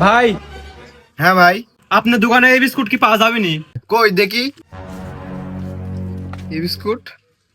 ভাই, হ্যাঁ ভাই, আপনার দোকানে এই বিস্কুট কি পাওয়া যাবে নি? কই দেখি। এই বিস্কুট,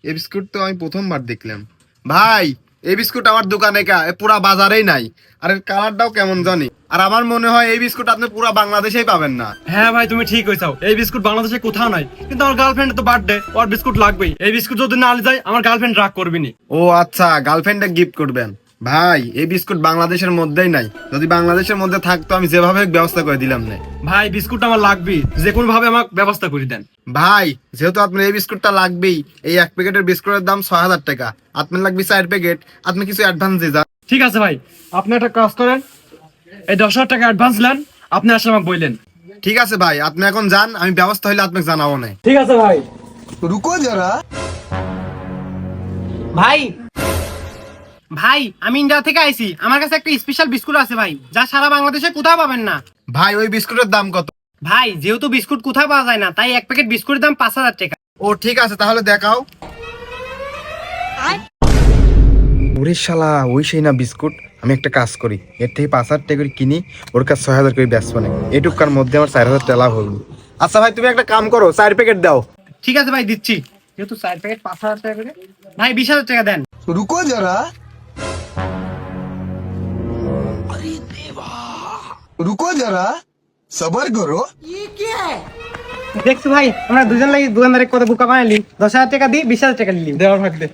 এই বিস্কুট তো আমি প্রথমবার দেখলাম। ভাই, এই বিস্কুট আমার দোকানে পুরা বাজারেই নাই। আর এর কালারটাও কেমন জানি। আর আমার মনে হয় এই বিস্কুট আপনি পুরা বাংলাদেশেই পাবেন না। হ্যাঁ ভাই, তুমি ঠিক কইছাও, এই বিস্কুট বাংলাদেশে কোথাও নাই। কিন্তু আমার গার্লফ্রেন্ড তো বার্থডে, ওর বিস্কুট লাগবেই। এই বিস্কুট যদি না যায় আমার গার্লফ্রেন্ড রাগ করবে নি। ও আচ্ছা, গার্লফ্রেন্ডে গিফট করবেন। ভাই, এই বিস্কুট বাংলাদেশের মধ্যেই নাই। যদি বাংলাদেশের মধ্যে থাকতো আমি যেভাবে ব্যবস্থা করে দিলাম না। ভাই, বিস্কুট আমার লাগবেই, যে কোনো ভাবে আমাকে ব্যবস্থা করে দেন। ভাই, যেহেতু আপনার এই বিস্কুটটা লাগবেই, এই এক প্যাকেটের বিস্কুটের দাম 6,000 টাকা। আপনার লাগবে 4 প্যাকেট। আপনি কিছু অ্যাডভান্স দিয়ে যান। ঠিক আছে ভাই, আপনি একটা কাজ করেন, এই 10,000 টাকা অ্যাডভান্স নেন, আপনি আসলে আমাকে বললেন। ঠিক আছে ভাই, আপনি এখন যান, আমি ব্যবস্থা হইলে আপনাকে জানাবো না। ঠিক আছে ভাই। রুকো যারা। ভাই ভাই আমি ইন্ডিয়া থেকে আইছি, আমার কাছে একটা স্পেশাল বিস্কুট আছে ভাই, যা সারা বাংলাদেশে কোথাও পাবেন না। ভাই, ওই বিস্কুটের দাম কত? ভাই যেহেতু বিস্কুট কোথাও পাওয়া যায় না, তাই এক প্যাকেট বিস্কুটের দাম 5,000 টাকা। ও ঠিক আছে, তাহলে দেখাও। ওরে শালা, ওই সেই না বিস্কুট। আমি একটা কাজ করি, এর থেকে 5,000 টাকা করে কিনি, ওর কাছে 6,000 করে বেচবো না। এটুকার মধ্যে আমার 4,000 টাকা লাভ হলো। আচ্ছা ভাই, তুমি একটা কাম করো, 4 প্যাকেট দাও। ঠিক আছে ভাই, দিচ্ছি। যেহেতু 4 প্যাকেট 5,000 টাকা করে, ভাই 20,000 টাকা দেন। রুকো যারা। রুকো যারা, সবার করো। দেখছো ভাই, আমরা দুজন লাগি দোকানদারে কত বোকা বানাইলি। 10,000 টাকা দিই, 20,000 টাকা নিলি। দেওয়ার ভাগ দে।